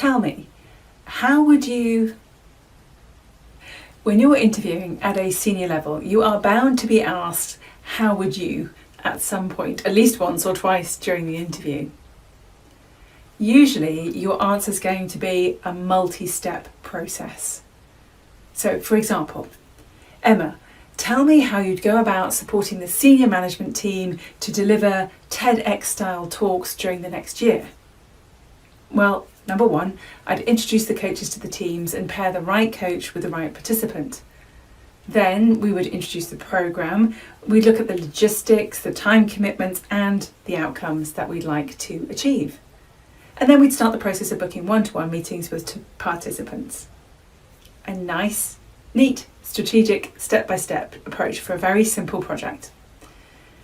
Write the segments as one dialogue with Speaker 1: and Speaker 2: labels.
Speaker 1: Tell me, how would you... When you're interviewing at a senior level, you are bound to be asked, how would you, at some point, at least once or twice during the interview. Usually your answer is going to be a multi-step process. So, for example, Emma, tell me how you'd go about supporting the senior management team to deliver TEDx-style talks during the next year. Well, number one, I'd introduce the coaches to the teams and pair the right coach with the right participant. Then we would introduce the programme, we'd look at the logistics, the time commitments and the outcomes that we'd like to achieve. And then we'd start the process of booking one-to-one meetings with participants. A nice, neat, strategic, step-by-step approach for a very simple project.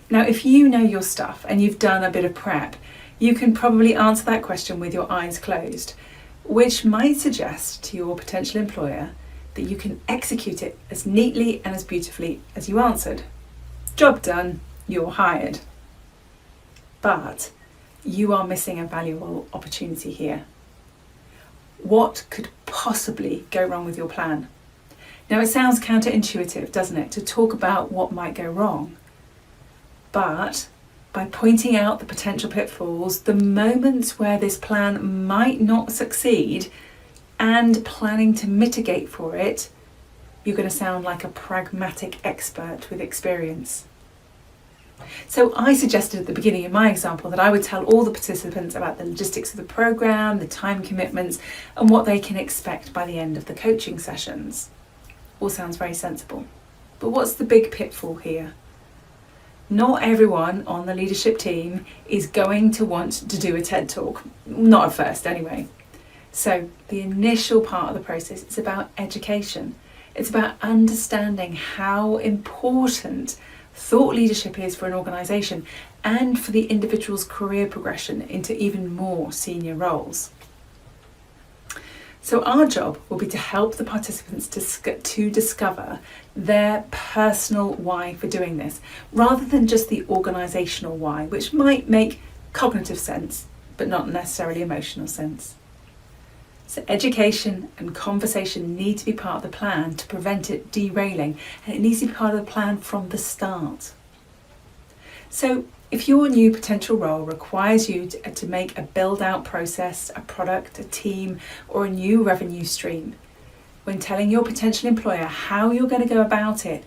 Speaker 1: Now, if you know your stuff and you've done a bit of prep, you can probably answer that question with your eyes closed, which might suggest to your potential employer that you can execute it as neatly and as beautifully as you answered. Job done, you're hired. But you are missing a valuable opportunity here. What could possibly go wrong with your plan? Now, it sounds counterintuitive, doesn't it, to talk about what might go wrong. But by pointing out the potential pitfalls, the moments where this plan might not succeed, and planning to mitigate for it, you're going to sound like a pragmatic expert with experience. So I suggested at the beginning in my example that I would tell all the participants about the logistics of the programme, the time commitments, and what they can expect by the end of the coaching sessions. All sounds very sensible. But what's the big pitfall here? Not everyone on the leadership team is going to want to do a TED Talk. Not at first, anyway. So the initial part of the process is about education. It's about understanding how important thought leadership is for an organisation and for the individual's career progression into even more senior roles. So our job will be to help the participants to discover their personal why for doing this, rather than just the organisational why, which might make cognitive sense, but not necessarily emotional sense. So education and conversation need to be part of the plan to prevent it derailing, and it needs to be part of the plan from the start. So if your new potential role requires you to make a build-out process, a product, a team, or a new revenue stream, when telling your potential employer how you're going to go about it,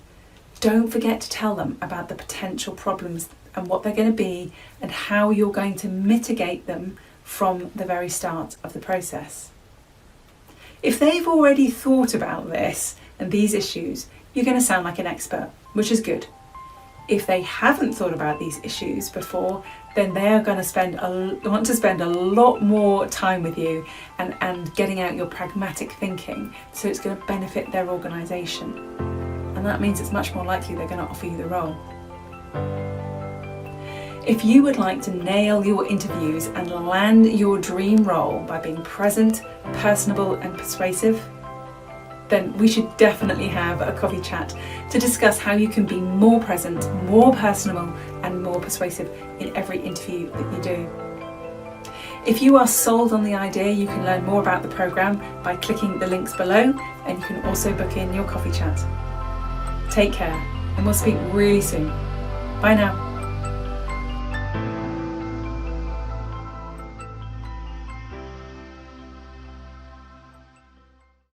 Speaker 1: don't forget to tell them about the potential problems and what they're going to be and how you're going to mitigate them from the very start of the process. If they've already thought about this and these issues, you're going to sound like an expert, which is good. If they haven't thought about these issues before, then they are going to want to spend a lot more time with you and getting out your pragmatic thinking, so it's going to benefit their organisation. And that means it's much more likely they're going to offer you the role. If you would like to nail your interviews and land your dream role by being present, personable and persuasive, then we should definitely have a coffee chat to discuss how you can be more present, more personable and more persuasive in every interview that you do. If you are sold on the idea, you can learn more about the programme by clicking the links below, and you can also book in your coffee chat. Take care, and we'll speak really soon. Bye now.